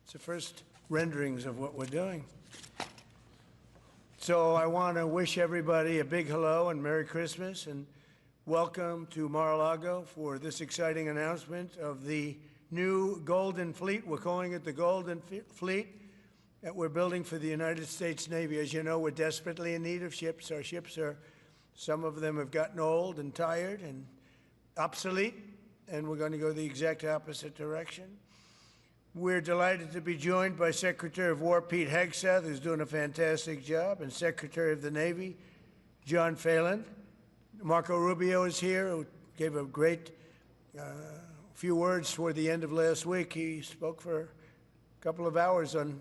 It's the first renderings of what we're doing. So I want to wish everybody a big hello and Merry Christmas and welcome to Mar-a-Lago for this exciting announcement of the new Golden Fleet. We're calling it the Golden Fleet that we're building for the United States Navy. As you know, we're desperately in need of ships. Our ships are, some of them have gotten old and tired and obsolete, and we're going to go the exact opposite direction. We're delighted to be joined by Secretary of War Pete Hegseth, who's doing a fantastic job, and Secretary of the Navy John Phelan. Marco Rubio is here, who gave a great few words toward the end of last week. He spoke for a couple of hours on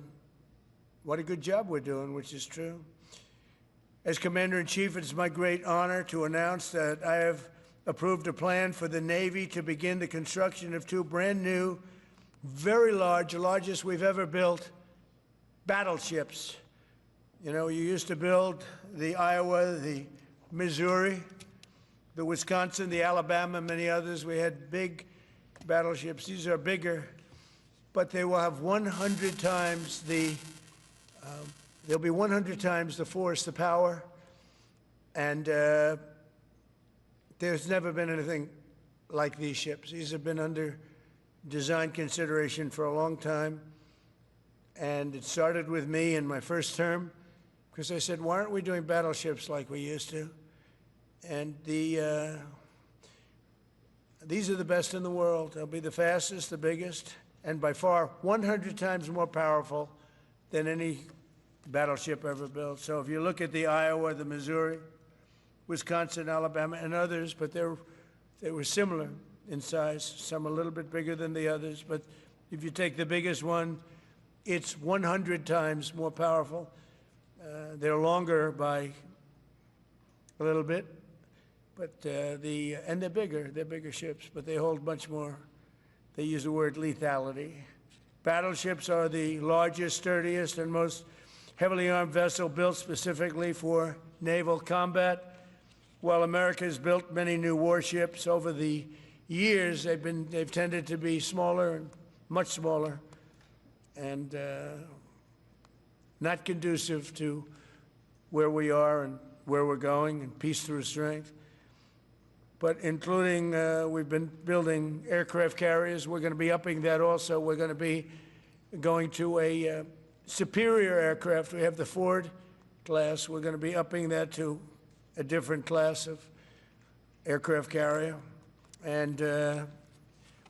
what a good job we're doing, which is true. As Commander-in-Chief, it's my great honor to announce that I have approved a plan for the Navy to begin the construction of two brand new, very large, the largest we've ever built, battleships. You know, you used to build the Iowa, the Missouri, the Wisconsin, the Alabama, many others. We had big battleships. These are bigger, but they will have 100 times the, they'll be 100 times the force, the power, and there's never been anything like these ships. These have been under design consideration for a long time, and it started with me in my first term, because I said, why aren't we doing battleships like we used to? And these are the best in the world. They'll be the fastest, the biggest, and by far 100 times more powerful than any battleship ever built. So if you look at the Iowa, the Missouri, Wisconsin, Alabama, and others, but they were similar in size, some a little bit bigger than the others, but if you take the biggest one, it's 100 times more powerful. They're longer by a little bit, but and they're bigger ships, but they hold much more. They use the word lethality. Battleships are the largest, sturdiest, and most heavily armed vessel built specifically for naval combat. While America has built many new warships over the years, they've tended to be smaller and much smaller, and not conducive to where we are and where we're going, and peace through strength. But including, we've been building aircraft carriers. We're going to be upping that also. We're going to be going to a superior aircraft. We have the Ford class. We're going to be upping that to a different class of aircraft carrier. And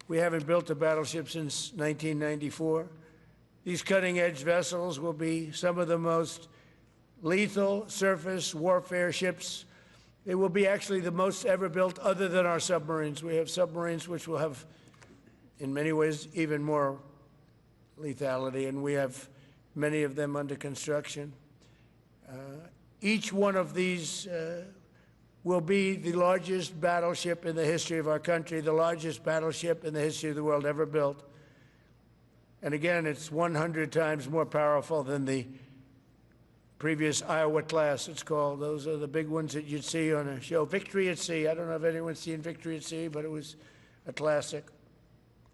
we haven't built a battleship since 1994. These cutting-edge vessels will be some of the most lethal surface warfare ships. They will be actually the most ever built other than our submarines. We have submarines which will have, in many ways, even more lethality, and we have many of them under construction. Each one of these will be the largest battleship in the history of our country, the largest battleship in the history of the world ever built. And again, it's 100 times more powerful than the previous Iowa class, it's called. Those are the big ones that you'd see on a show. Victory at Sea. I don't know if anyone's seen Victory at Sea, but it was a classic.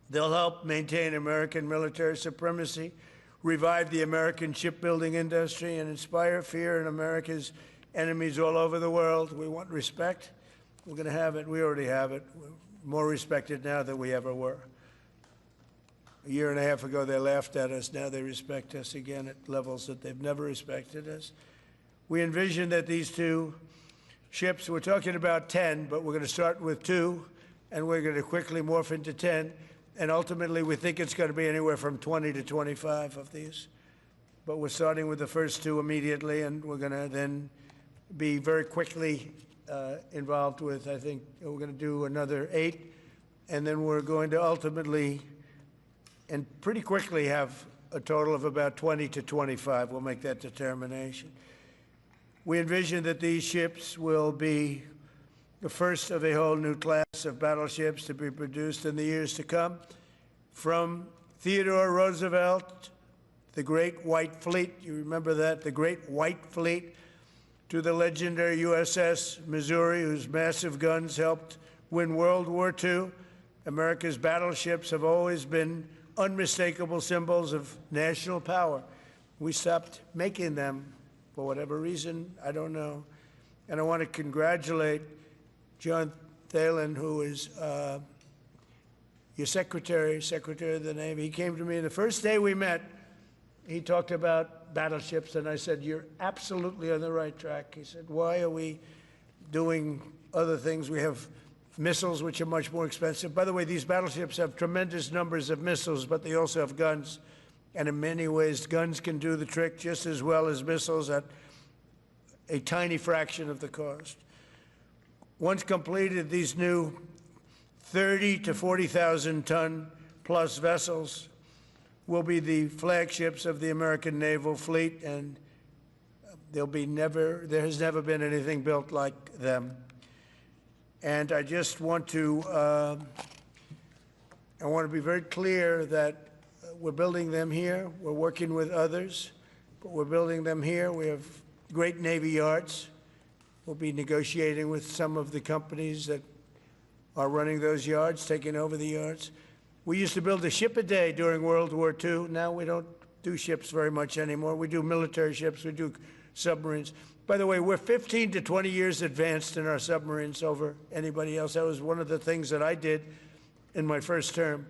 They'll help maintain American military supremacy, revive the American shipbuilding industry, and inspire fear in America's enemies all over the world. We want respect. We're going to have it. We already have it. We're more respected now than we ever were. A year and a half ago, they laughed at us. Now they respect us again at levels that they've never respected us. We envision that these two ships, we're talking about 10, but we're going to start with 2, and we're going to quickly morph into 10. And ultimately, we think it's going to be anywhere from 20 to 25 of these. But we're starting with the first 2 immediately, and we're going to then be very quickly involved with, I think, we're going to do another 8. And then we're going to ultimately and pretty quickly have a total of about 20 to 25. We'll make that determination. We envision that these ships will be the first of a whole new class of battleships to be produced in the years to come. From Theodore Roosevelt, the Great White Fleet, you remember that, the Great White Fleet, to the legendary USS Missouri, whose massive guns helped win World War II. America's battleships have always been unmistakable symbols of national power. We stopped making them for whatever reason, I don't know. And I want to congratulate John Thalen, who is your Secretary of the Navy. He came to me the first day we met. He talked about battleships, and I said, "You're absolutely on the right track." He said, "Why are we doing other things? We have missiles, which are much more expensive." By the way, these battleships have tremendous numbers of missiles, but they also have guns. And in many ways, guns can do the trick just as well as missiles at a tiny fraction of the cost. Once completed, these new 30 to 40,000 ton plus vessels will be the flagships of the American naval fleet, and there has never been anything built like them. And I just want to, be very clear that we're building them here. We're working with others, but we're building them here. We have great Navy yards. We'll be negotiating with some of the companies that are running those yards, taking over the yards. We used to build a ship a day during World War II. Now we don't do ships very much anymore. We do military ships. We do submarines. By the way, we're 15 to 20 years advanced in our submarines over anybody else. That was one of the things that I did in my first term.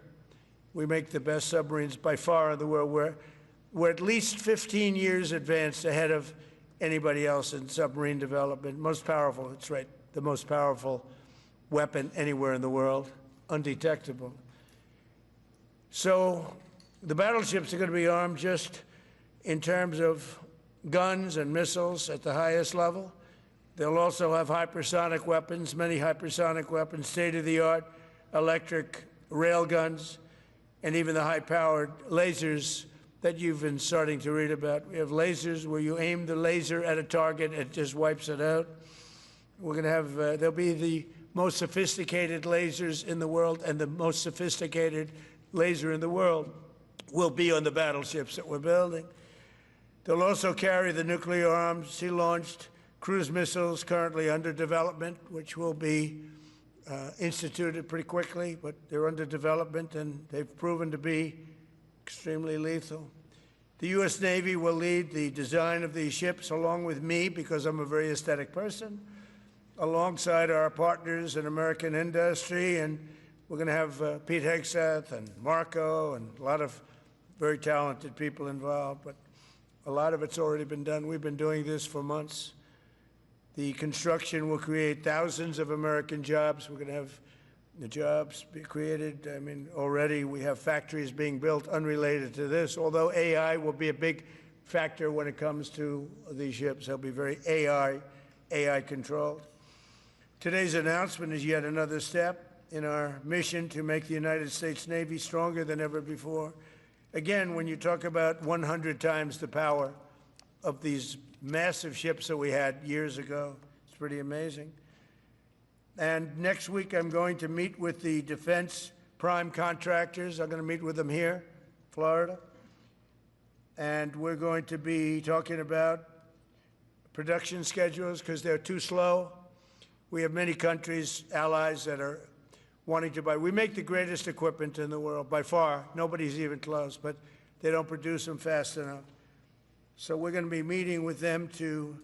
We make the best submarines by far in the world. We're at least 15 years advanced ahead of anybody else in submarine development. Most powerful, that's right, the most powerful weapon anywhere in the world, undetectable. So the battleships are going to be armed just in terms of guns and missiles at the highest level. They'll also have hypersonic weapons, many hypersonic weapons, state-of-the-art electric rail guns, and even the high-powered lasers that you've been starting to read about. We have lasers where you aim the laser at a target, it just wipes it out. We're going to have, there'll be the most sophisticated lasers in the world, and the most sophisticated laser in the world will be on the battleships that we're building. They'll also carry the nuclear armed, sea-launched cruise missiles currently under development, which will be instituted pretty quickly, but they're under development, and they've proven to be extremely lethal. The U.S. Navy will lead the design of these ships along with me, because I'm a very aesthetic person, alongside our partners in American industry. And we're going to have Pete Hegseth and Marco and a lot of very talented people involved, but a lot of it's already been done. We've been doing this for months. The construction will create thousands of American jobs. We're going to have the jobs be created. I mean, already we have factories being built unrelated to this, although AI will be a big factor when it comes to these ships. They'll be very AI controlled. Today's announcement is yet another step in our mission to make the United States Navy stronger than ever before. Again, when you talk about 100 times the power of these massive ships that we had years ago, it's pretty amazing. And next week, I'm going to meet with the defense prime contractors. I'm going to meet with them here, Florida. And we're going to be talking about production schedules because they're too slow. We have many countries, allies, that are wanting to buy. We make the greatest equipment in the world, by far. Nobody's even close, but they don't produce them fast enough. So we're going to be meeting with them to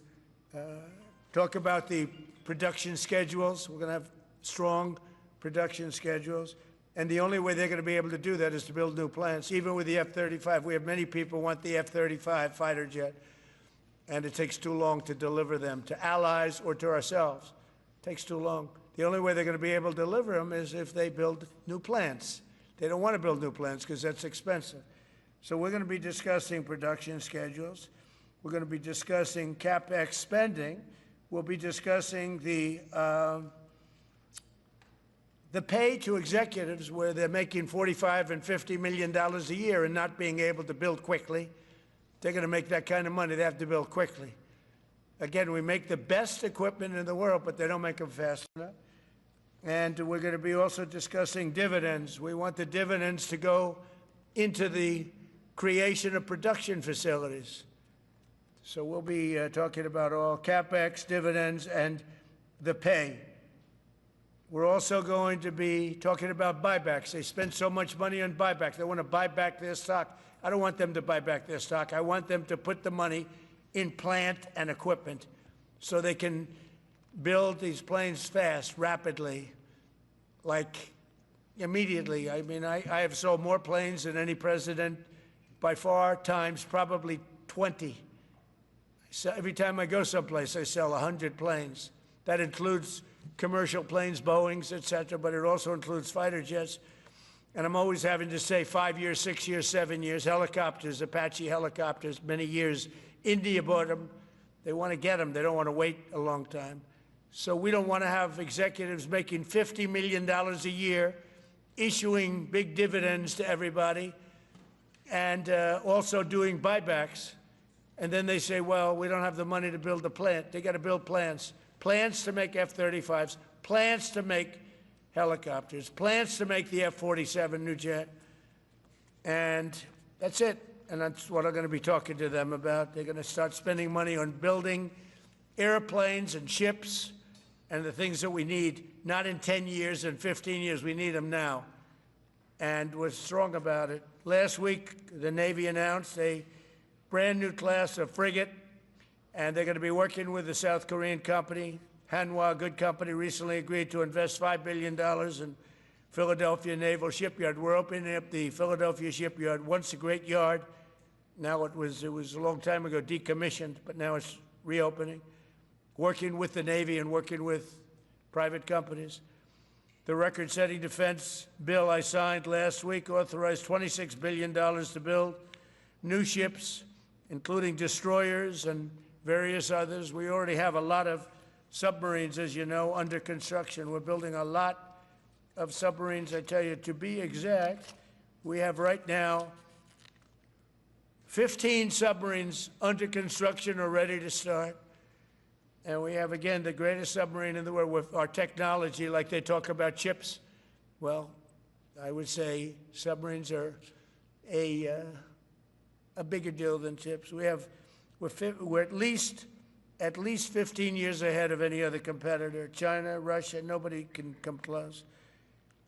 talk about the production schedules. We're going to have strong production schedules. And the only way they're going to be able to do that is to build new plants. Even with the F-35, we have many people who want the F-35 fighter jet, and it takes too long to deliver them to allies or to ourselves. It takes too long. The only way they're going to be able to deliver them is if they build new plants. They don't want to build new plants because that's expensive. So we're going to be discussing production schedules. We're going to be discussing CapEx spending. We'll be discussing the pay to executives where they're making $45 and $50 million a year and not being able to build quickly. They're going to make that kind of money. They have to build quickly. Again, we make the best equipment in the world, but they don't make them fast enough. And we're going to be also discussing dividends. We want the dividends to go into the creation of production facilities. So we'll be talking about all CapEx, dividends, and the pay. We're also going to be talking about buybacks. They spend so much money on buybacks. They want to buy back their stock. I don't want them to buy back their stock. I want them to put the money in plant and equipment so they can build these planes fast, rapidly, like immediately. I mean, I have sold more planes than any president by far, times probably 20. So every time I go someplace, I sell 100 planes. That includes commercial planes, Boeings, et cetera, but it also includes fighter jets. And I'm always having to say 5 years, 6 years, 7 years, helicopters, Apache helicopters, many years. India bought them. They want to get them. They don't want to wait a long time. So we don't want to have executives making $50 million a year, issuing big dividends to everybody, and also doing buybacks. And then they say, well, we don't have the money to build the plant. They got to build plants. Plants to make F-35s, plants to make helicopters, plants to make the F-47 new jet. And that's it. And that's what I'm going to be talking to them about. They're going to start spending money on building airplanes and ships and the things that we need, not in 10 years and 15 years. We need them now. And we're strong about it. Last week, the Navy announced a brand new class of frigate, and they're going to be working with the South Korean company. Hanwha, a good company, recently agreed to invest $5 billion in Philadelphia Naval Shipyard. We're opening up the Philadelphia Shipyard, once a great yard. Now it was a long time ago decommissioned, but now it's reopening, working with the Navy and working with private companies. The record-setting defense bill I signed last week authorized $26 billion to build new ships, including destroyers and various others. We already have a lot of submarines, as you know, under construction. We're building a lot of submarines. I tell you, to be exact, we have right now 15 submarines under construction or ready to start. And we have, again, the greatest submarine in the world with our technology, like they talk about chips. Well, I would say submarines are a bigger deal than chips. We're at least 15 years ahead of any other competitor. China, Russia, nobody can come close.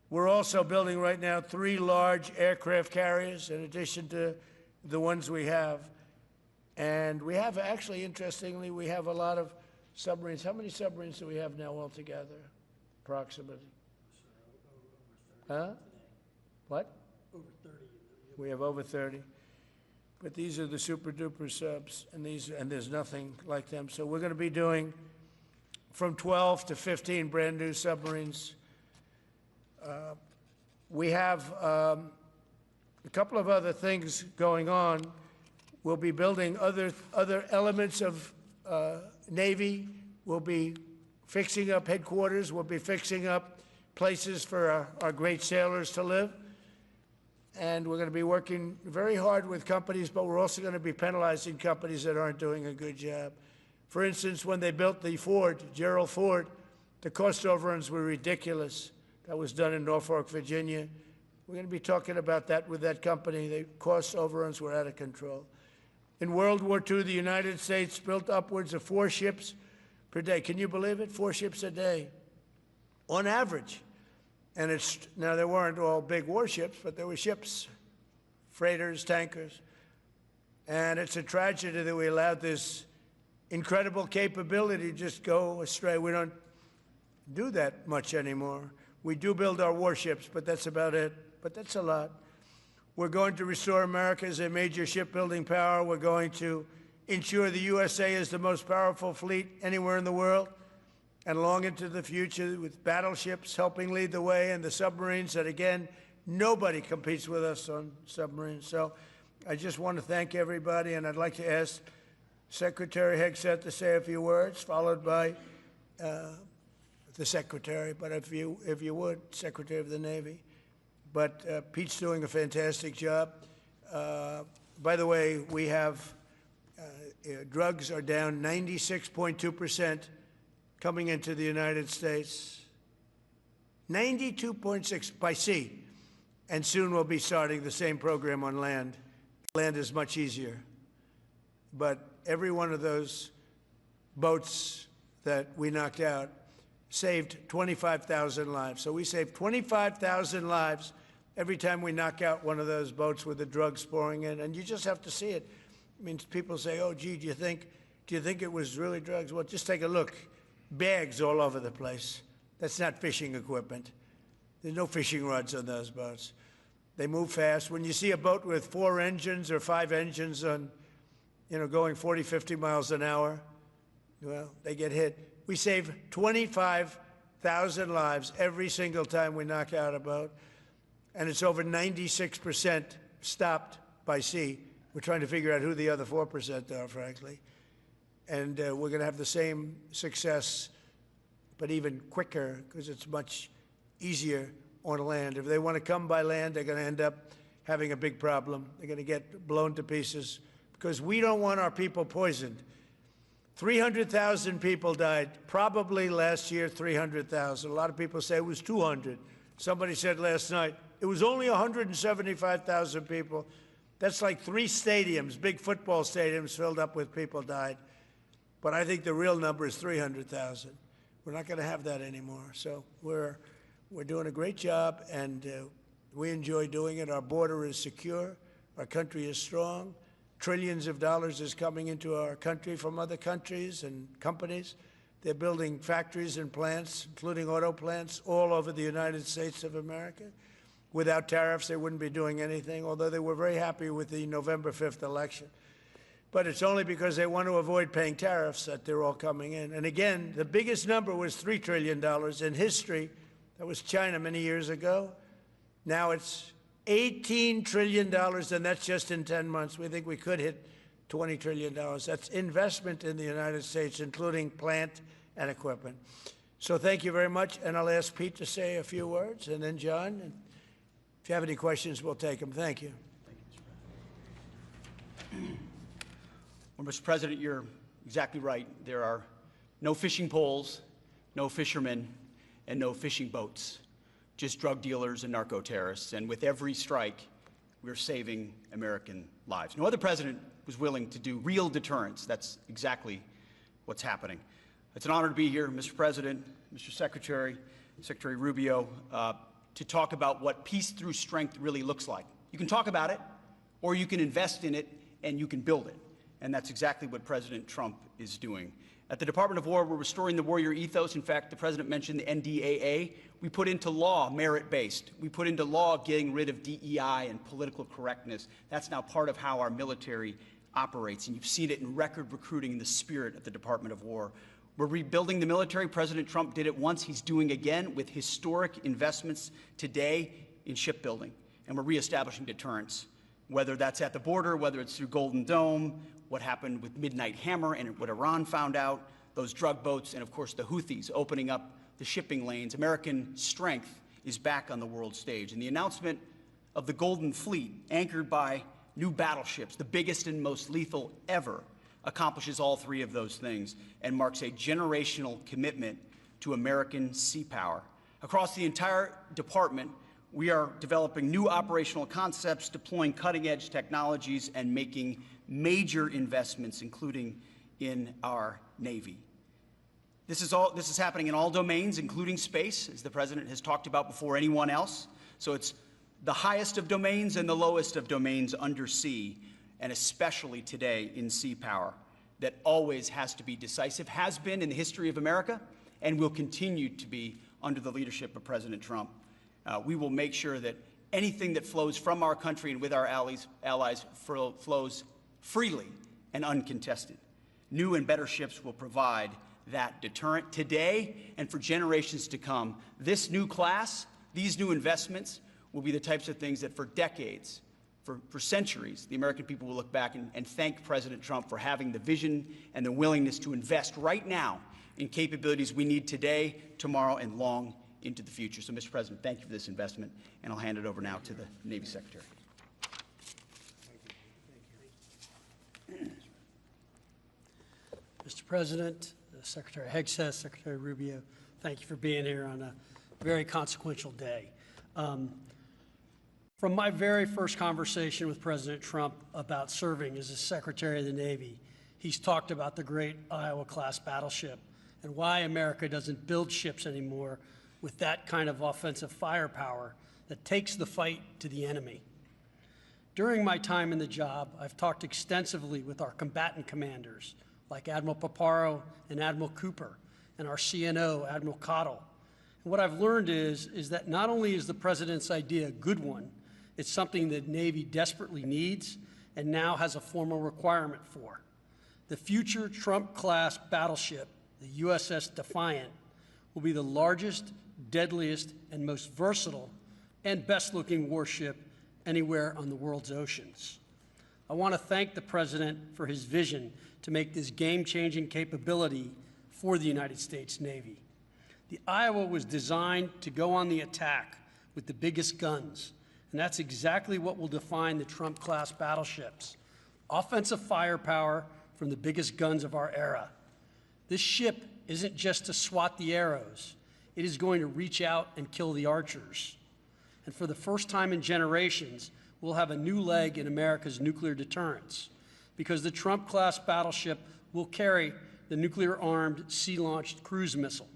We're also building right now 3 large aircraft carriers in addition to the ones we have. And we have, actually, interestingly, we have a lot of submarines. How many submarines do we have now altogether, approximately? Huh? What? Over 30. We have over 30. But these are the super-duper subs, and there's nothing like them. So we're going to be doing from 12 to 15 brand-new submarines. We have a couple of other things going on. We'll be building other elements of Navy. We'll be fixing up headquarters. We'll be fixing up places for our great sailors to live. And we're going to be working very hard with companies, but we're also going to be penalizing companies that aren't doing a good job. For instance, when they built the Ford, Gerald Ford, the cost overruns were ridiculous. That was done in Norfolk, Virginia. We're going to be talking about that with that company. The cost overruns were out of control. In World War II, the United States built upwards of 4 ships per day. Can you believe it? 4 ships a day, on average. And now there weren't all big warships, but there were ships, freighters, tankers. And it's a tragedy that we allowed this incredible capability to just go astray. We don't do that much anymore. We do build our warships, but that's about it. But that's a lot. We're going to restore America as a major shipbuilding power. We're going to ensure the USA is the most powerful fleet anywhere in the world, and long into the future, with battleships helping lead the way, and the submarines that, again, nobody competes with us on submarines. So I just want to thank everybody, and I'd like to ask Secretary Hegseth to say a few words, followed by the Secretary, but if you would, Secretary of the Navy. But Pete's doing a fantastic job. By the way, we have drugs are down 96.2% coming into the United States, 92.6 by sea, and soon we'll be starting the same program on land. Land is much easier, but every one of those boats that we knocked out saved 25,000 lives. So we save 25,000 lives every time we knock out one of those boats with the drugs pouring in. And you just have to see it. I mean, people say, oh, gee, do you think it was really drugs? Well, just take a look. Bags all over the place. That's not fishing equipment. There's no fishing rods on those boats. They move fast. When you see a boat with 4 engines or 5 engines on, going 40, 50 miles an hour, well, they get hit. We save 25,000 lives every single time we knock out a boat, and it's over 96% stopped by sea. We're trying to figure out who the other 4% are, frankly. And we're going to have the same success, but even quicker, because it's much easier on land. If they want to come by land, they're going to end up having a big problem. They're going to get blown to pieces, because we don't want our people poisoned. 300,000 people died, probably last year 300,000. A lot of people say it was 200. Somebody said last night, it was only 175,000 people. That's like 3 stadiums, big football stadiums filled up with people died. But I think the real number is 300,000. We're not going to have that anymore. So we're doing a great job, and we enjoy doing it. Our border is secure. Our country is strong. Trillions of dollars is coming into our country from other countries and companies. They're building factories and plants, including auto plants, all over the United States of America. Without tariffs, they wouldn't be doing anything, although they were very happy with the November 5th election. But it's only because they want to avoid paying tariffs that they're all coming in. And again, the biggest number was $3 trillion in history. That was China many years ago. Now it's $18 trillion, and that's just in 10 months. We think we could hit $20 trillion. That's investment in the United States, including plant and equipment. So thank you very much, and I'll ask Pete to say a few words, and then John. And if you have any questions, we'll take them. Thank you. Well, Mr. President, you're exactly right. There are no fishing poles, no fishermen, and no fishing boats. Just drug dealers and narco-terrorists. And with every strike, we're saving American lives. No other president was willing to do real deterrence. That's exactly what's happening. It's an honor to be here, Mr. President, Mr. Secretary, Secretary Rubio, to talk about what peace through strength really looks like. You can talk about it, or you can invest in it, and you can build it. And that's exactly what President Trump is doing. At the Department of War, we're restoring the warrior ethos. In fact, the President mentioned the NDAA. We put into law merit-based. We put into law getting rid of DEI and political correctness. That's now part of how our military operates. And you've seen it in record recruiting in the spirit of the Department of War. We're rebuilding the military. President Trump did it once. He's doing again with historic investments today in shipbuilding. And we're reestablishing deterrence, whether that's at the border, whether it's through Golden Dome, what happened with Midnight Hammer and what Iran found out, those drug boats, and of course the Houthis opening up the shipping lanes. American strength is back on the world stage. And the announcement of the Golden Fleet, anchored by new battleships, the biggest and most lethal ever, accomplishes all 3 of those things and marks a generational commitment to American sea power. Across the entire department, we are developing new operational concepts, deploying cutting-edge technologies, and making major investments, including in our Navy. This is happening in all domains, including space, as the President has talked about before anyone else. So it's the highest of domains and the lowest of domains under sea, and especially today in sea power, that always has to be decisive, has been in the history of America, and will continue to be under the leadership of President Trump. We will make sure that anything that flows from our country and with our allies flows freely and uncontested. New and better ships will provide that deterrent today and for generations to come. This new class, these new investments, will be the types of things that for decades, for centuries, the American people will look back and thank President Trump for having the vision and the willingness to invest right now in capabilities we need today, tomorrow, and long into the future. So, Mr. President, thank you for this investment, and I'll hand it over now to the Navy Secretary. Mr. President, Secretary Hegseth, Secretary Rubio, thank you for being here on a very consequential day. From my very first conversation with President Trump about serving as a Secretary of the Navy, he's talked about the great Iowa-class battleship and why America doesn't build ships anymore with that kind of offensive firepower that takes the fight to the enemy. During my time in the job, I've talked extensively with our combatant commanders, like Admiral Paparo and Admiral Cooper, and our CNO, Admiral Cottle. And what I've learned is that not only is the President's idea a good one, it's something that Navy desperately needs and now has a formal requirement for. The future Trump-class battleship, the USS Defiant, will be the largest, deadliest, and most versatile and best-looking warship anywhere on the world's oceans. I want to thank the President for his vision to make this game-changing capability for the United States Navy. The Iowa was designed to go on the attack with the biggest guns, and that's exactly what will define the Trump-class battleships: offensive firepower from the biggest guns of our era. This ship isn't just to swat the arrows. It is going to reach out and kill the archers. And for the first time in generations, we'll have a new leg in America's nuclear deterrence, because the Trump-class battleship will carry the nuclear-armed, sea-launched cruise missile.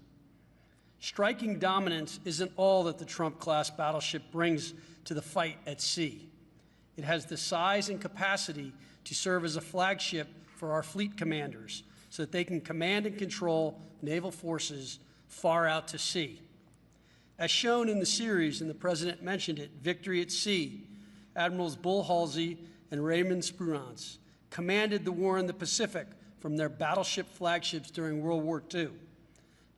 Striking dominance isn't all that the Trump-class battleship brings to the fight at sea. It has the size and capacity to serve as a flagship for our fleet commanders so that they can command and control naval forces far out to sea. As shown in the series, and the President mentioned it, Victory at Sea, Admirals Bull Halsey and Raymond Spruance commanded the war in the Pacific from their battleship flagships during World War II.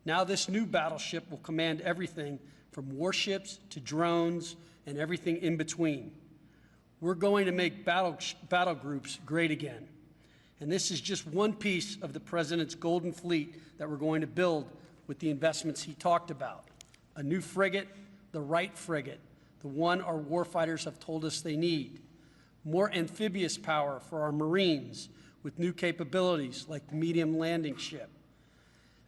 Now this new battleship will command everything from warships to drones and everything in between. We're going to make battle groups great again. And this is just one piece of the President's Golden Fleet that we're going to build with the investments he talked about. A new frigate, the right frigate, the one our warfighters have told us they need. More amphibious power for our Marines with new capabilities like the medium landing ship.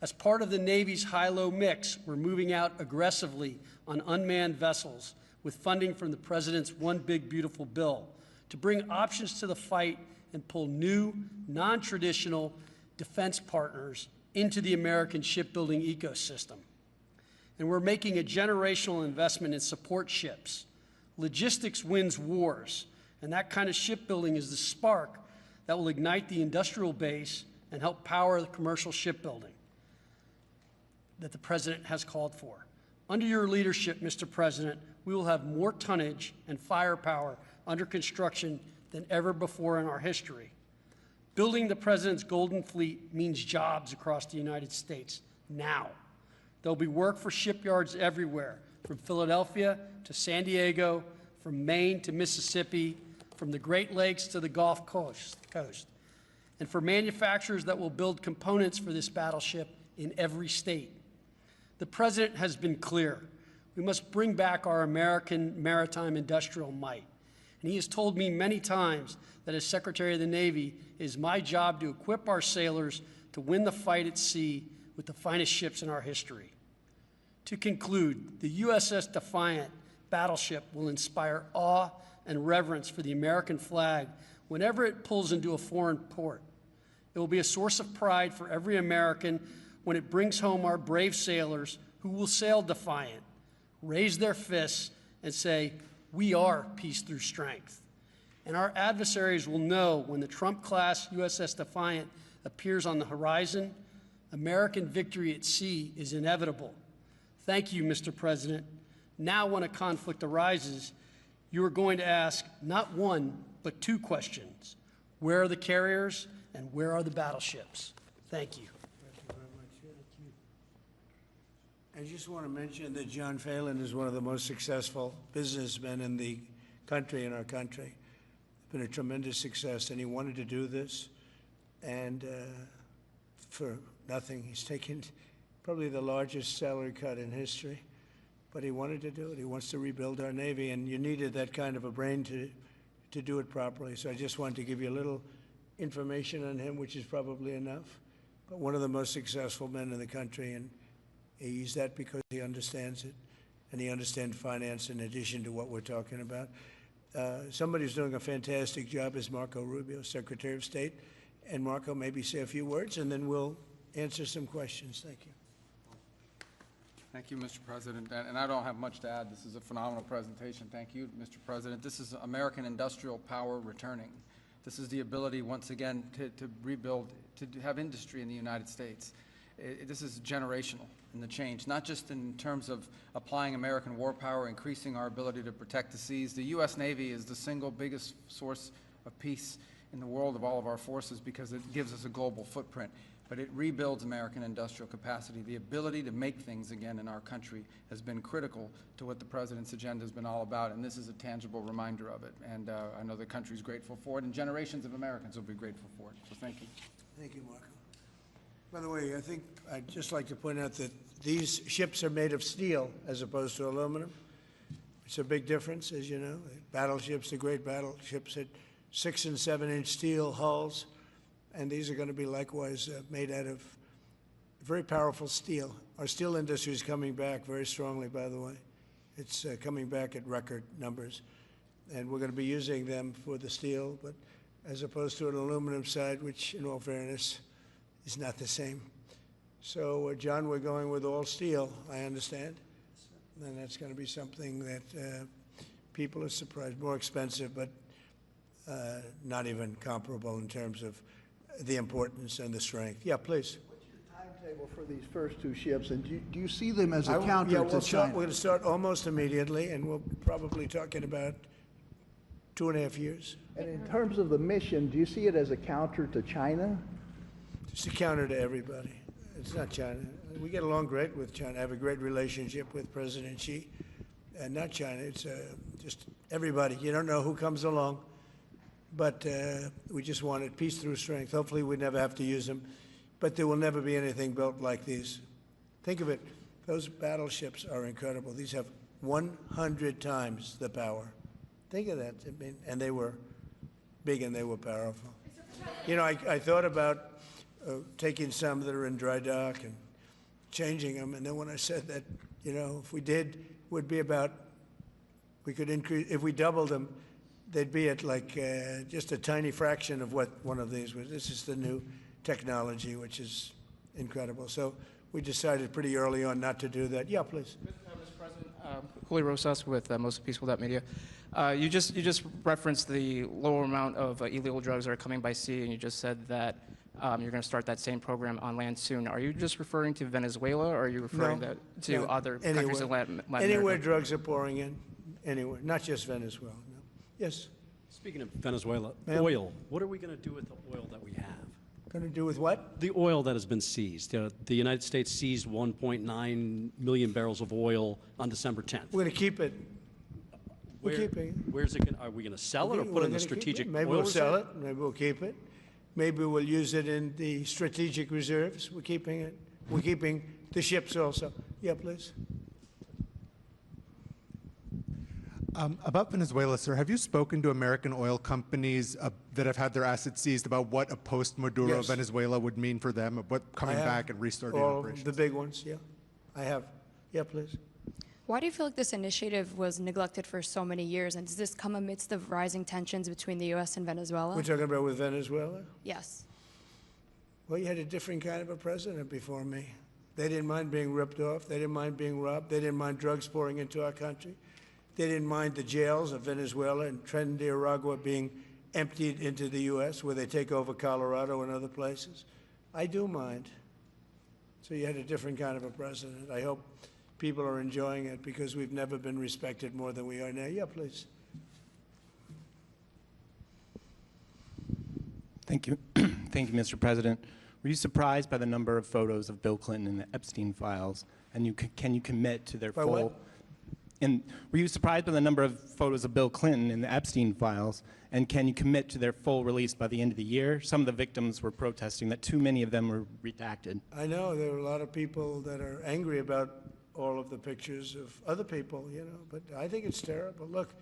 As part of the Navy's high-low mix, we're moving out aggressively on unmanned vessels with funding from the President's One Big Beautiful Bill to bring options to the fight and pull new, non-traditional defense partners into the American shipbuilding ecosystem. And we're making a generational investment in support ships. Logistics wins wars, and that kind of shipbuilding is the spark that will ignite the industrial base and help power the commercial shipbuilding that the President has called for. Under your leadership, Mr. President, we will have more tonnage and firepower under construction than ever before in our history. Building the President's Golden Fleet means jobs across the United States now. There'll be work for shipyards everywhere, from Philadelphia to San Diego, from Maine to Mississippi, from the Great Lakes to the Gulf Coast, and for manufacturers that will build components for this battleship in every state. The President has been clear. We must bring back our American maritime industrial might. And he has told me many times that as Secretary of the Navy, it is my job to equip our sailors to win the fight at sea with the finest ships in our history. To conclude, the USS Defiant battleship will inspire awe and reverence for the American flag whenever it pulls into a foreign port. It will be a source of pride for every American when it brings home our brave sailors who will sail defiant, raise their fists, and say, "We are peace through strength." And our adversaries will know when the Trump-class USS Defiant appears on the horizon, American victory at sea is inevitable. Thank you, Mr. President. Now, when a conflict arises, you are going to ask not one, but two questions. Where are the carriers, and where are the battleships? Thank you. I just want to mention that John Phelan is one of the most successful businessmen in the country, in our country. It's been a tremendous success, and he wanted to do this, and for nothing. He's taken probably the largest salary cut in history, but he wanted to do it. He wants to rebuild our Navy, and you needed that kind of a brain to do it properly. So I just wanted to give you a little information on him, which is probably enough. But one of the most successful men in the country, and he's that because he understands it, and he understands finance in addition to what we're talking about. Somebody who's doing a fantastic job is Marco Rubio, Secretary of State. And Marco, maybe say a few words, and then we'll answer some questions. Thank you. Thank you, Mr. President. And I don't have much to add. This is a phenomenal presentation. Thank you, Mr. President. This is American industrial power returning. This is the ability, once again, to rebuild, to have industry in the United States. This is generational in the change, not just in terms of applying American war power, increasing our ability to protect the seas. The U.S. Navy is the single biggest source of peace in the world of all of our forces because it gives us a global footprint. But it rebuilds American industrial capacity. The ability to make things again in our country has been critical to what the President's agenda has been all about, and this is a tangible reminder of it. And I know the country's grateful for it, and generations of Americans will be grateful for it. So thank you. Thank you, Marco. By the way, I think I'd just like to point out that these ships are made of steel as opposed to aluminum. It's a big difference, as you know. Battleships, the great battleships, had 6- and 7-inch steel hulls. And these are going to be likewise made out of very powerful steel. Our steel industry is coming back very strongly, by the way. It's coming back at record numbers. And we're going to be using them for the steel, but as opposed to an aluminum side, which, in all fairness, is not the same. So, John, we're going with all steel, I understand. And that's going to be something that people are surprised. More expensive, but not even comparable in terms of the importance and the strength. Yeah, please. What's your timetable for these first two ships, and do you see them as a counter to China? We're going to start almost immediately, and we'll probably talk in about 2.5 years. And in terms of the mission, do you see it as a counter to China? It's a counter to everybody. It's not China. We get along great with China. I have a great relationship with President Xi, and not China. It's just everybody. You don't know who comes along. But we just wanted peace through strength. Hopefully we never have to use them. But there will never be anything built like these. Think of it. Those battleships are incredible. These have 100 times the power. Think of that. I mean, and they were big and they were powerful. You know, I thought about taking some that are in dry dock and changing them. And then when I said that, you know, if we did, it would be about, we could increase, if we doubled them, they'd be at like just a tiny fraction of what one of these was. This is the new technology, which is incredible. So we decided pretty early on not to do that. Yeah, please. Mr. President, Julio Rosas with Most Peaceful Media. You just referenced the lower amount of illegal drugs that are coming by sea, and you just said that you're going to start that same program on land soon. Are you just referring to Venezuela, or are you referring to other countries in Latin America? Anywhere drugs are pouring in, anywhere, not just Venezuela. No. Yes. Speaking of Venezuela, oil. What are we going to do with the oil that we have? Going to do with what? The oil that has been seized. The United States seized 1.9 million barrels of oil on December 10th. We're going to keep it. We're keeping it. Where's it? Are we going to sell it or put it in the strategic oil reserve? Maybe we'll sell it. Maybe we'll keep it. Maybe we'll use it in the strategic reserves. We're keeping it. We're keeping the ships also. Yeah, please. About Venezuela, sir, have you spoken to American oil companies that have had their assets seized about what a post-Maduro Venezuela would mean for them, of what coming back and restarting operations? The big ones, yeah. I have. Yeah, please. Why do you feel like this initiative was neglected for so many years, and does this come amidst the rising tensions between the U.S. and Venezuela? We're talking about with Venezuela? Yes. Well, you had a different kind of a president before me. They didn't mind being ripped off. They didn't mind being robbed. They didn't mind drugs pouring into our country. They didn't mind the jails of Venezuela and Trinidad being emptied into the U.S., where they take over Colorado and other places. I do mind. So you had a different kind of a president. I hope people are enjoying it because we've never been respected more than we are now. Yeah, please. Thank you. Thank you, Mr. President. Were you surprised by the number of photos of Bill Clinton in the Epstein files? And can you commit to their full... What? And were you surprised by the number of photos of Bill Clinton in the Epstein files? And can you commit to their full release by the end of the year? Some of the victims were protesting that too many of them were redacted. I know there are a lot of people that are angry about all of the pictures of other people, you know, but I think it's terrible. Look,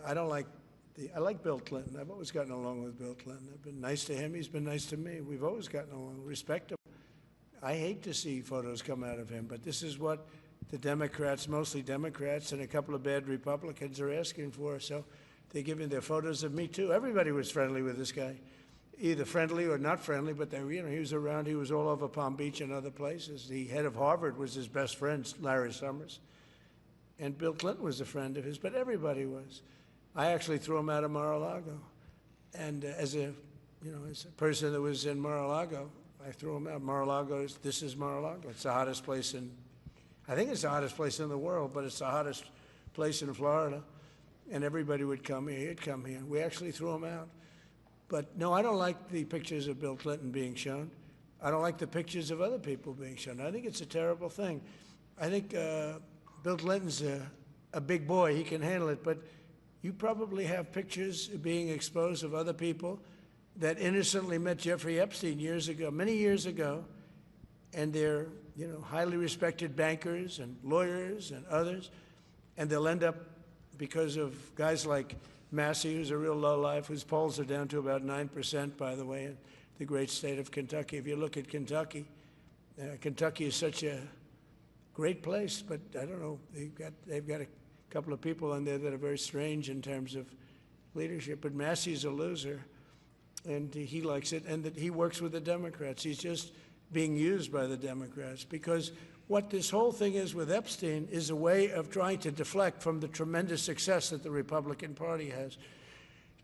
I like Bill Clinton. I've always gotten along with Bill Clinton. I've been nice to him. He's been nice to me. We've always gotten along. Respect him. I hate to see photos come out of him, but this is what the Democrats, mostly Democrats, and a couple of bad Republicans are asking for. So they're giving their photos of me, too. Everybody was friendly with this guy. either friendly or not friendly, but they, he was around. He was all over Palm Beach and other places. The head of Harvard was his best friend, Larry Summers. And Bill Clinton was a friend of his, but everybody was. I actually threw him out of Mar-a-Lago. And as a person that was in Mar-a-Lago, I threw him out. Mar-a-Lago, this is Mar-a-Lago. It's the hottest place I think it's the hottest place in the world, but it's the hottest place in Florida. And everybody would come here, he'd come here. We actually threw him out. But no, I don't like the pictures of Bill Clinton being shown. I don't like the pictures of other people being shown. I think it's a terrible thing. I think Bill Clinton's a big boy, he can handle it, but you probably have pictures being exposed of other people that innocently met Jeffrey Epstein years ago, many years ago, and they're, highly respected bankers and lawyers and others, and they'll end up, because of guys like Massey, who's a real lowlife, whose polls are down to about 9%, by the way, in the great state of Kentucky. If you look at Kentucky, Kentucky is such a great place, but I don't know, they've got a couple of people in there that are very strange in terms of leadership. But Massey's a loser, and he likes it, and that he works with the Democrats. He's just being used by the Democrats, because what this whole thing is with Epstein is a way of trying to deflect from the tremendous success that the Republican Party has.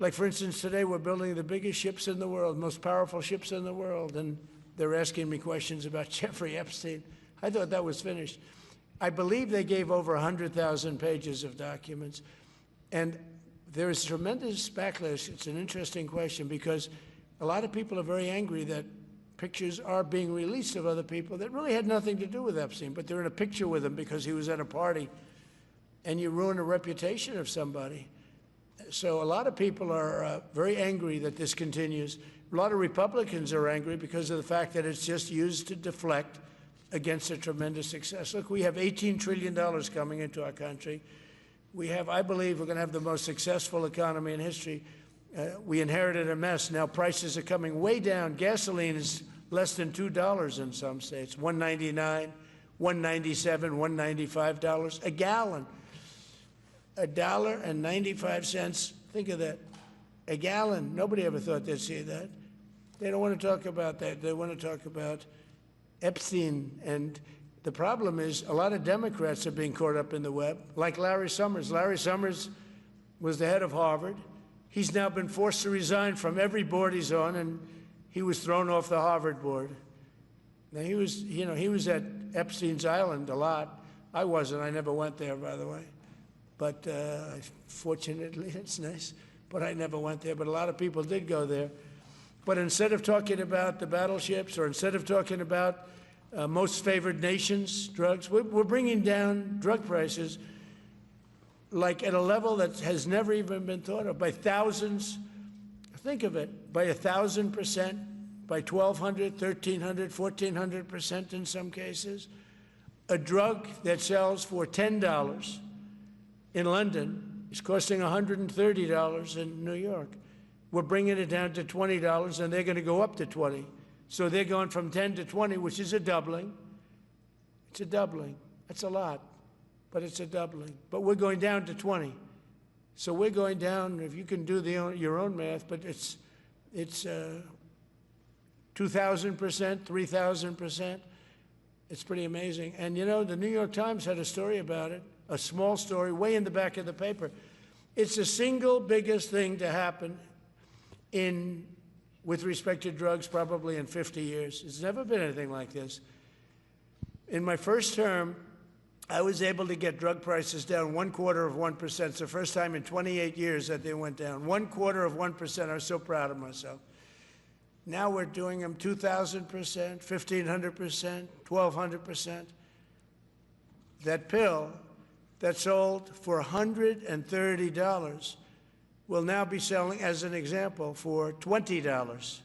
Like, for instance, today we're building the biggest ships in the world, most powerful ships in the world, and they're asking me questions about Jeffrey Epstein. I thought that was finished. I believe they gave over 100,000 pages of documents, and there is tremendous backlash. It's an interesting question, because a lot of people are very angry that pictures are being released of other people that really had nothing to do with Epstein, but they're in a picture with him because he was at a party, and you ruin a reputation of somebody. So a lot of people are very angry that this continues. A lot of Republicans are angry because of the fact that it's just used to deflect against a tremendous success. Look, we have $18 trillion coming into our country. We have, I believe, we're going to have the most successful economy in history. We inherited a mess. Now prices are coming way down. Gasoline is less than $2 in some states, $1.99, $1.97, $1.95 a gallon. $1.95. Think of that. A gallon. Nobody ever thought they'd see that. They don't want to talk about that. They want to talk about Epstein. And the problem is a lot of Democrats are being caught up in the web, like Larry Summers. Larry Summers was the head of Harvard. He's now been forced to resign from every board he's on, and he was thrown off the Harvard board. Now, he was at Epstein's Island a lot. I wasn't. I never went there, by the way. But fortunately, it's nice. But I never went there. But a lot of people did go there. But instead of talking about the battleships, or instead of talking about most favored nations drugs, we're bringing down drug prices like at a level that has never even been thought of, by thousands. Think of it, by 1,000%, by 1,200, 1,300, 1,400% in some cases. A drug that sells for $10 in London is costing $130 in New York. We're bringing it down to $20, and they're going to go up to 20. So they're going from 10 to 20, which is a doubling. It's a doubling. That's a lot, but it's a doubling. But we're going down to 20. So we're going down, if you can do your own math, but it's 2,000%, 3,000%. It's pretty amazing. And the New York Times had a story about it, a small story, way in the back of the paper. It's the single biggest thing to happen with respect to drugs probably in 50 years. It's never been anything like this. In my first term, I was able to get drug prices down 0.25%. It's the first time in 28 years that they went down. 0.25%. I was so proud of myself. Now we're doing them 2,000%, 1,500%, 1,200%. That pill that sold for $130 will now be selling, as an example, for $20,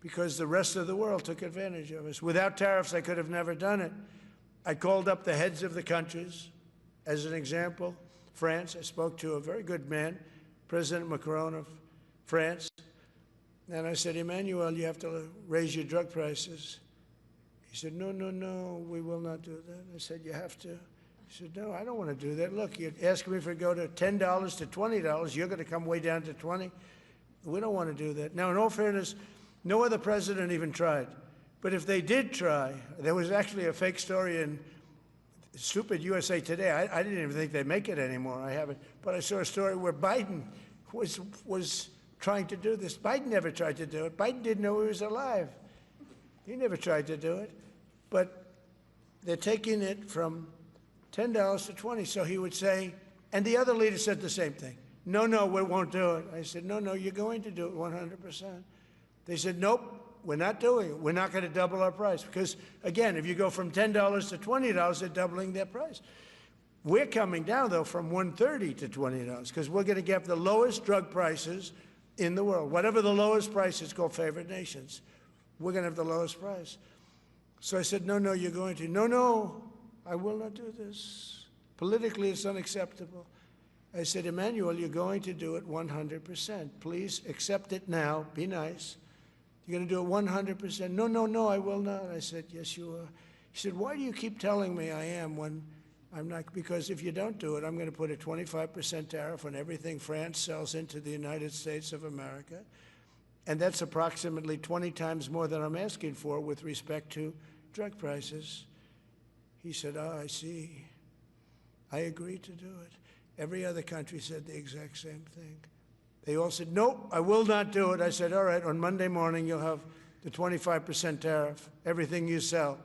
because the rest of the world took advantage of us. Without tariffs, I could have never done it. I called up the heads of the countries. As an example, France, I spoke to a very good man, President Macron of France, and I said, Emmanuel, you have to raise your drug prices. He said, no, no, no, we will not do that. I said, you have to. He said, no, I don't want to do that. Look, you're asking me for go to $10 to $20. You're going to come way down to 20. We don't want to do that. Now, in all fairness, no other president even tried. But if they did try, there was actually a fake story in stupid USA Today. I didn't even think they'd make it anymore. I haven't. But I saw a story where Biden was trying to do this. Biden never tried to do it. Biden didn't know he was alive. He never tried to do it. But they're taking it from $10 to $20. So he would say, and the other leader said the same thing. No, no, we won't do it. I said, no, no, you're going to do it 100%. They said, nope. We're not doing it. We're not going to double our price. Because, again, if you go from $10 to $20, they're doubling their price. We're coming down, though, from $130 to $20, because we're going to get the lowest drug prices in the world. Whatever the lowest price is called favored nations, we're going to have the lowest price. So I said, no, no, you're going to. No, no, I will not do this. Politically, it's unacceptable. I said, Emmanuel, you're going to do it 100%. Please accept it now. Be nice. You're going to do it 100%. No, no, no, I will not. I said, yes, you are. He said, why do you keep telling me I am when I'm not? Because if you don't do it, I'm going to put a 25% tariff on everything France sells into the United States of America. And that's approximately 20 times more than I'm asking for with respect to drug prices. He said, oh, I see. I agree to do it. Every other country said the exact same thing. They all said, nope, I will not do it. I said, all right, on Monday morning, you'll have the 25% tariff, everything you sell.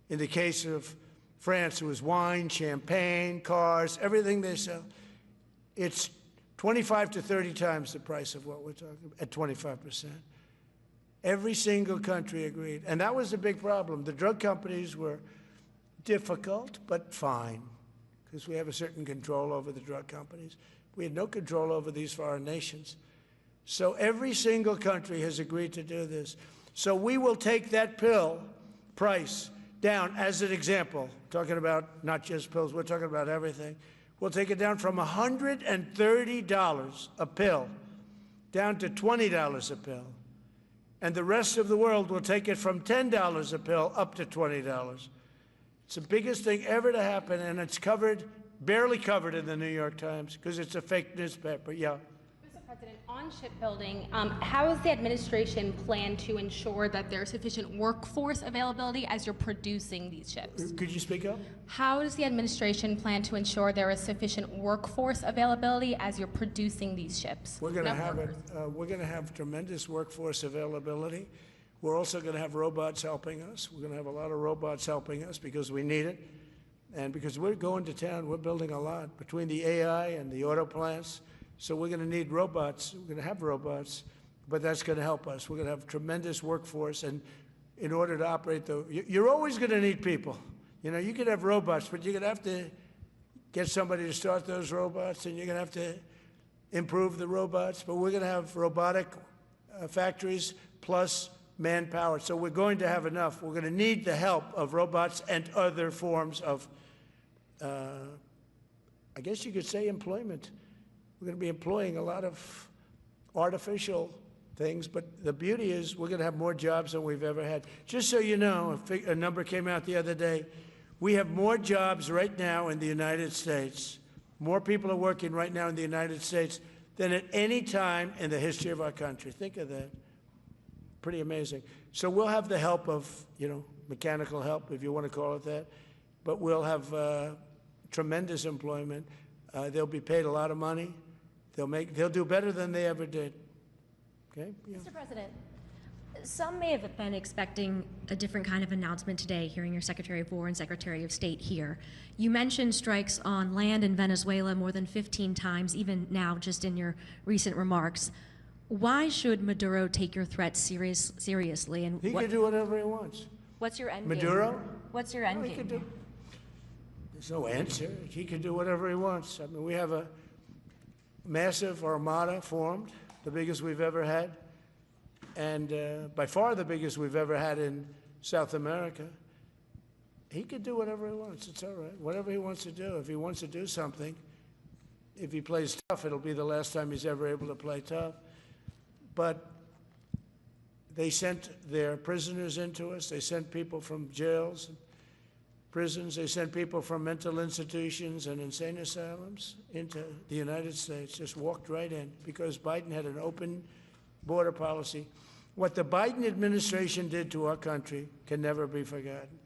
In the case of France, it was wine, champagne, cars, everything they sell. It's 25 to 30 times the price of what we're talking about, at 25%. Every single country agreed. And that was the big problem. The drug companies were difficult, but fine, because we have a certain control over the drug companies. We had no control over these foreign nations. So every single country has agreed to do this. So we will take that pill price down as an example, talking about not just pills, we're talking about everything. We'll take it down from $130 a pill down to $20 a pill. And the rest of the world will take it from $10 a pill up to $20. It's the biggest thing ever to happen, and it's covered, barely covered in the New York Times, because it's a fake newspaper. Yeah. Mr. President, on shipbuilding, how does the administration plan to ensure that there's sufficient workforce availability as you're producing these ships? Could you speak up? How does the administration plan to ensure there is sufficient workforce availability as you're producing these ships? We're going to have it. We're going to have tremendous workforce availability. We're also going to have robots helping us. We're going to have a lot of robots helping us because we need it. And because we're going to town, we're building a lot between the AI and the auto plants. So we're going to need robots. We're going to have robots, but that's going to help us. We're going to have tremendous workforce. And in order to operate you're always going to need people. You know, you could have robots, but you're going to have to get somebody to start those robots, and you're going to have to improve the robots. But we're going to have robotic factories plus manpower. So we're going to have enough. We're going to need the help of robots and other forms of, I guess you could say, employment. We're going to be employing a lot of artificial things, but the beauty is we're going to have more jobs than we've ever had. Just so you know, a number came out the other day. We have more jobs right now in the United States. More people are working right now in the United States than at any time in the history of our country. Think of that. Pretty amazing. So we'll have the help of, you know, mechanical help, if you want to call it that, but we'll have tremendous employment. They'll be paid a lot of money. They'll do better than they ever did. Okay? Yeah. Mr. President, some may have been expecting a different kind of announcement today, hearing your Secretary of War and Secretary of State here. You mentioned strikes on land in Venezuela more than 15 times, even now, just in your recent remarks. Why should Maduro take your threats seriously? And He can do whatever he wants. What's your end game? Maduro? What's your end game? There's no answer. He can do whatever he wants. I mean, we have a massive armada formed, the biggest we've ever had, and by far the biggest we've ever had in South America. He can do whatever he wants. It's all right. Whatever he wants to do. If he wants to do something, if he plays tough, it'll be the last time he's ever able to play tough. But they sent their prisoners into us. They sent people from jails and prisons. They sent people from mental institutions and insane asylums into the United States, just walked right in because Biden had an open border policy. What the Biden administration did to our country can never be forgotten.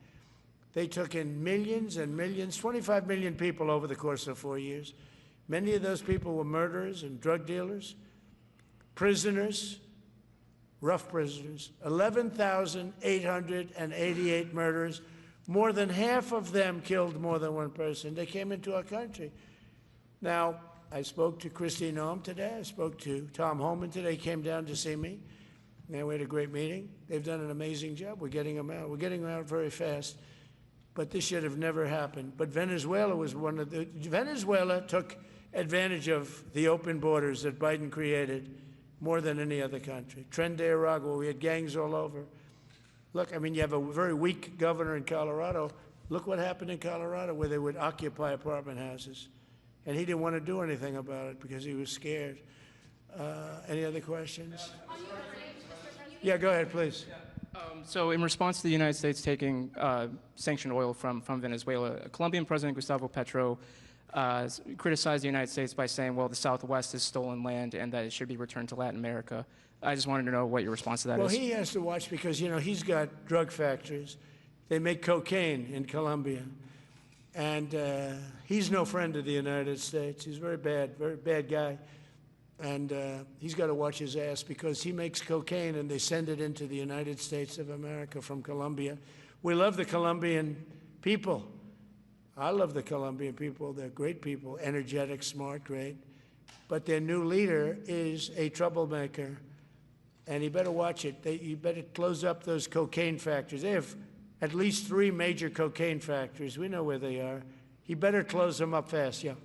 They took in millions and millions, 25 million people over the course of 4 years. Many of those people were murderers and drug dealers, prisoners, rough prisoners, 11,888 murders. More than half of them killed more than one person. They came into our country. Now, I spoke to Christine Noem today. I spoke to Tom Homan today. He came down to see me. And we had a great meeting. They've done an amazing job. We're getting them out. We're getting them out very fast. But this should have never happened. But Venezuela was one of the... Venezuela took advantage of the open borders that Biden created more than any other country. Tren de Aragua, we had gangs all over. Look, I mean, you have a very weak governor in Colorado. Look what happened in Colorado, where they would occupy apartment houses. And he didn't want to do anything about it because he was scared. Any other questions? Yeah, go ahead, please. So in response to the United States taking sanctioned oil from Venezuela, Colombian President Gustavo Petro criticized the United States by saying, well, the Southwest is stolen land and that it should be returned to Latin America. I just wanted to know what your response to that is. Well, he has to watch because, you know, he's got drug factories. They make cocaine in Colombia. And he's no friend of the United States. He's very bad guy. And he's got to watch his ass because he makes cocaine and they send it into the United States of America from Colombia. We love the Colombian people. I love the Colombian people. They're great people, energetic, smart, great. But their new leader is a troublemaker. And he better watch it. You better close up those cocaine factories. They have at least 3 major cocaine factories. We know where they are. He better close them up fast, yeah.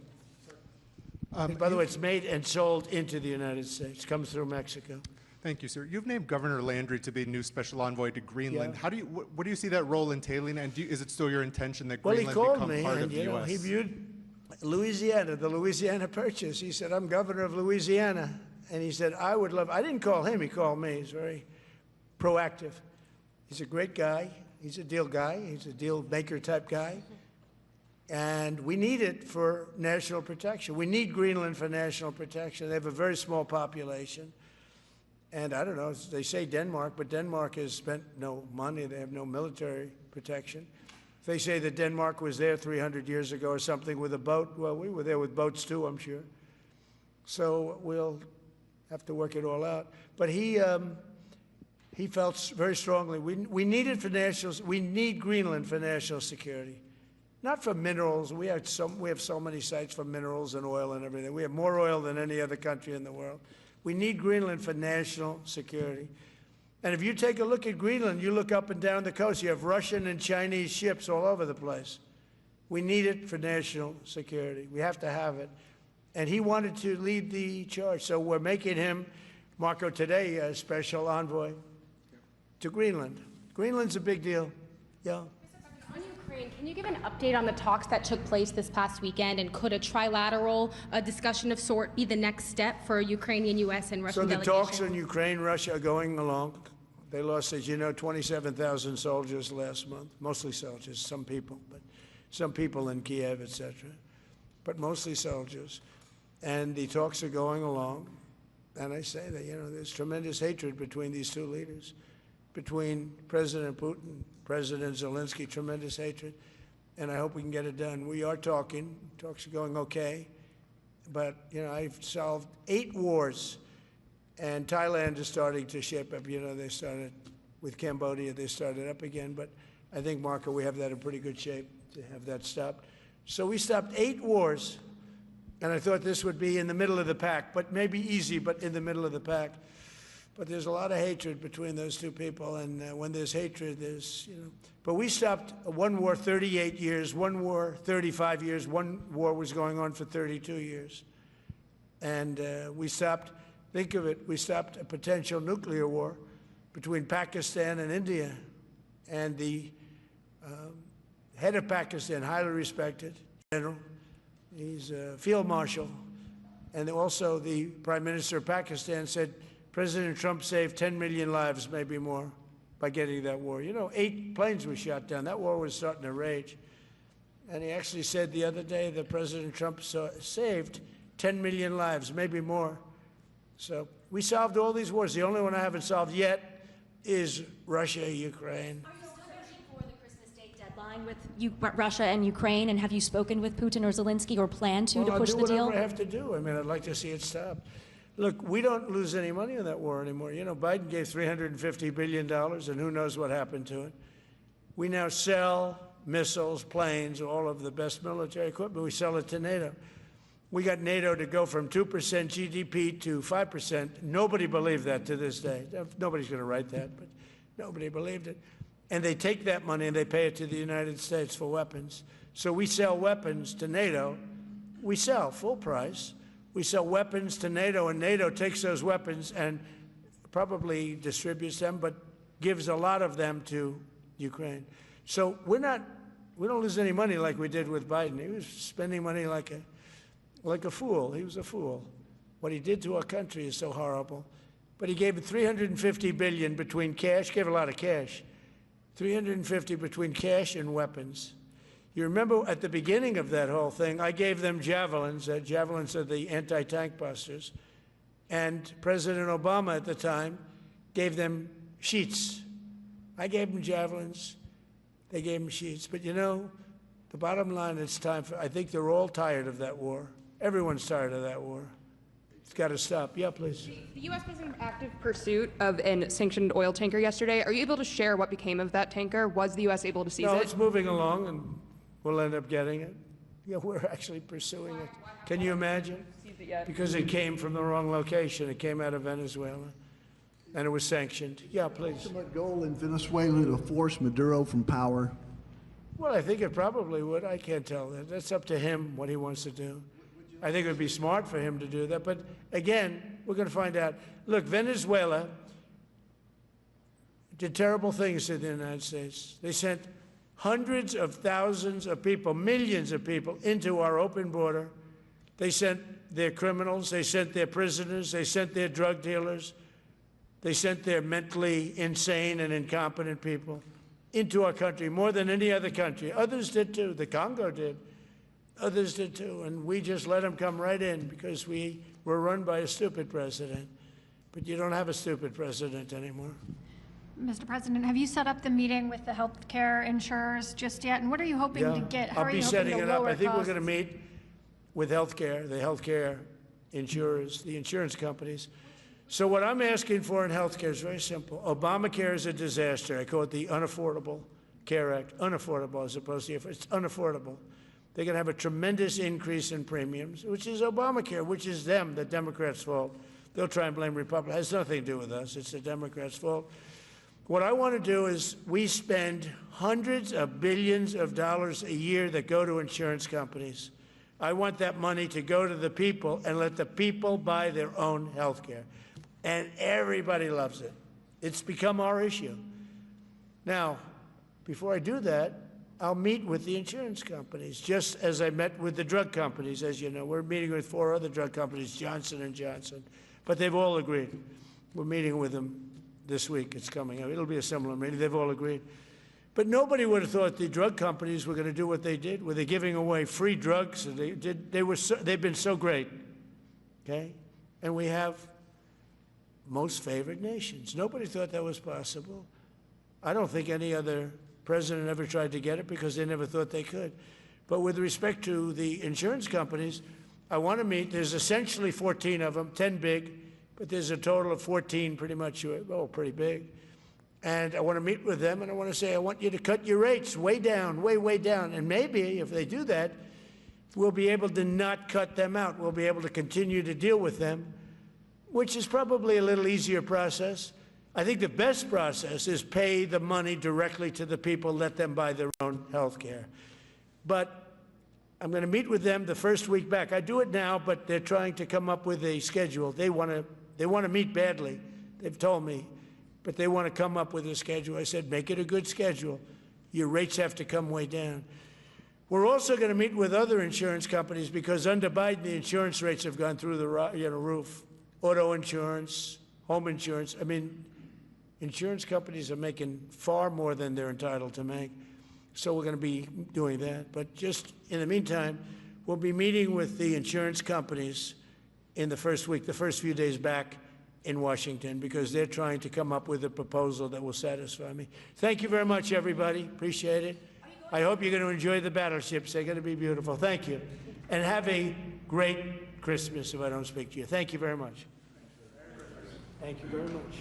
By the way, it's made and sold into the United States. Comes through Mexico. Thank you, sir. You've named Governor Landry to be new special envoy to Greenland. Yeah. How do you, what do you see that role entailing, and is it still your intention that Well, Greenland he called become me, part of and the you know, U.S.? he viewed Louisiana, the Louisiana Purchase. He said, "I'm governor of Louisiana," and he said, "I would love." I didn't call him; he called me. He's very proactive. He's a great guy. He's a deal guy. He's a deal maker type guy. And we need it for national protection. We need Greenland for national protection. They have a very small population. And I don't know, they say Denmark, but Denmark has spent no money. They have no military protection. If they say that Denmark was there 300 years ago or something with a boat, well, we were there with boats too, I'm sure. So we'll have to work it all out. But he felt very strongly, we need it for we need Greenland for national security. Not for minerals. We have so many sites for minerals and oil and everything. We have more oil than any other country in the world. We need Greenland for national security. And if you take a look at Greenland, you look up and down the coast, you have Russian and Chinese ships all over the place. We need it for national security. We have to have it. And he wanted to lead the charge. So we're making him, Marco, today, a special envoy to Greenland. Greenland's a big deal. Yeah. Can you give an update on the talks that took place this past weekend, and could a trilateral discussion of sort be the next step for Ukrainian, U.S., and Russian delegations? So the talks in Ukraine, Russia are going along. They lost, as you know, 27,000 soldiers last month, mostly soldiers, some people in Kiev, etc., but mostly soldiers. And the talks are going along. And I say that, you know, there's tremendous hatred between these two leaders, between President Putin, President Zelensky, tremendous hatred, and I hope we can get it done. We are talking. Talks are going okay, but, you know, I've solved 8 wars, and Thailand is starting to ship up. You know, they started with Cambodia. They started up again, but I think, Marco, we have that in pretty good shape to have that stopped. So we stopped 8 wars, and I thought this would be in the middle of the pack, but maybe easy, but in the middle of the pack. But there's a lot of hatred between those two people, and when there's hatred, there's, you know. But we stopped one war 38 years, one war 35 years, one war was going on for 32 years. And we stopped, think of it, we stopped a potential nuclear war between Pakistan and India. And the head of Pakistan, highly respected general, he's a field marshal, and also the Prime Minister of Pakistan said, President Trump saved 10 million lives, maybe more, by getting that war. You know, 8 planes were shot down. That war was starting to rage. And he actually said the other day that President Trump saved 10 million lives, maybe more. So We solved all these wars. The only one I haven't solved yet is Russia, Ukraine. Are you still pushing for the Christmas Day deadline with Russia and Ukraine? And have you spoken with Putin or Zelensky or plan to push the deal? I'll do whatever I have to do. I mean, I'd like to see it stop. Look, we don't lose any money on that war anymore. You know, Biden gave $350 billion, and who knows what happened to it. We now sell missiles, planes, all of the best military equipment. We sell it to NATO. We got NATO to go from 2% GDP to 5%. Nobody believed that to this day. Nobody's going to write that, but nobody believed it. And they take that money and they pay it to the United States for weapons. So we sell weapons to NATO. We sell full price. We sell weapons to NATO, and NATO takes those weapons and probably distributes them, but gives a lot of them to Ukraine. So we don't lose any money like we did with Biden. He was spending money like a fool. He was a fool. What he did to our country is so horrible. But he gave $350 billion between cash, gave a lot of cash, $350 between cash and weapons. You remember at the beginning of that whole thing, I gave them javelins. Javelins are the anti-tank busters. And President Obama at the time gave them sheets. I gave them javelins. They gave them sheets. But you know, the bottom line, it's time for, I think they're all tired of that war. Everyone's tired of that war. It's got to stop. Yeah, please. The U.S. was in active pursuit of a sanctioned oil tanker yesterday. Are you able to share what became of that tanker? Was the U.S. able to seize it? No, it's moving along, and we'll end up getting it. Yeah, we're actually pursuing it. Can you imagine? Because it came from the wrong location. It came out of Venezuela, and it was sanctioned. Yeah, please. Ultimate goal in Venezuela to force Maduro from power. Well, I think it probably would. I can't tell that. That's up to him, what he wants to do. I think it would be smart for him to do that. But again, we're going to find out. Look, Venezuela did terrible things to the United States. They sent hundreds of thousands of people, millions of people into our open border. They sent their criminals. They sent their prisoners. They sent their drug dealers. They sent their mentally insane and incompetent people into our country more than any other country. Others did too. The Congo did. Others did too, and we just let them come right in because we were run by a stupid president. But you don't have a stupid president anymore. Mr. President, have you set up the meeting with the health care insurers just yet? And what are you hoping to get? How I'll be setting it up. I think we're going to meet with healthcare, the healthcare insurers, the insurance companies. So what I'm asking for in healthcare is very simple. Obamacare is a disaster. I call it the Unaffordable Care Act. Unaffordable as opposed to, it's unaffordable. They're going to have a tremendous increase in premiums, which is Obamacare, which is them, the Democrats' fault. They'll try and blame Republicans. It has nothing to do with us. It's the Democrats' fault. What I want to do is we spend hundreds of billions of dollars a year that go to insurance companies. I want that money to go to the people and let the people buy their own health care. And everybody loves it. It's become our issue. Now, before I do that, I'll meet with the insurance companies, just as I met with the drug companies. As you know, we're meeting with 4 other drug companies, Johnson & Johnson, but they've all agreed. We're meeting with them this week. It's coming up. It'll be a similar meeting. They've all agreed. But nobody would have thought the drug companies were going to do what they did, where they're giving away free drugs. They've been so great, okay? And we have most favored nations. Nobody thought that was possible. I don't think any other president ever tried to get it because they never thought they could. But with respect to the insurance companies, I want to meet. There's essentially 14 of them, 10 big, but there's a total of 14 pretty much, pretty big. And I want to meet with them, and I want to say, I want you to cut your rates way down, way down. And maybe if they do that, we'll be able to not cut them out. We'll be able to continue to deal with them, which is probably a little easier process. I think the best process is pay the money directly to the people, let them buy their own health care. But I'm going to meet with them the first week back. I do it now, but they're trying to come up with a schedule. They want to meet badly, they've told me, but they want to come up with a schedule. I said, make it a good schedule. Your rates have to come way down. We're also going to meet with other insurance companies because under Biden, the insurance rates have gone through the roof. Auto insurance, home insurance. I mean, insurance companies are making far more than they're entitled to make. So we're going to be doing that. But just in the meantime, we'll be meeting with the insurance companies in the first week, the first few days back, in Washington because they're trying to come up with a proposal that will satisfy me. Thank you very much, everybody. Appreciate it. I hope you're going to enjoy the battleships. They're going to be beautiful. Thank you. And have a great Christmas if I don't speak to you. Thank you very much. Thank you very much.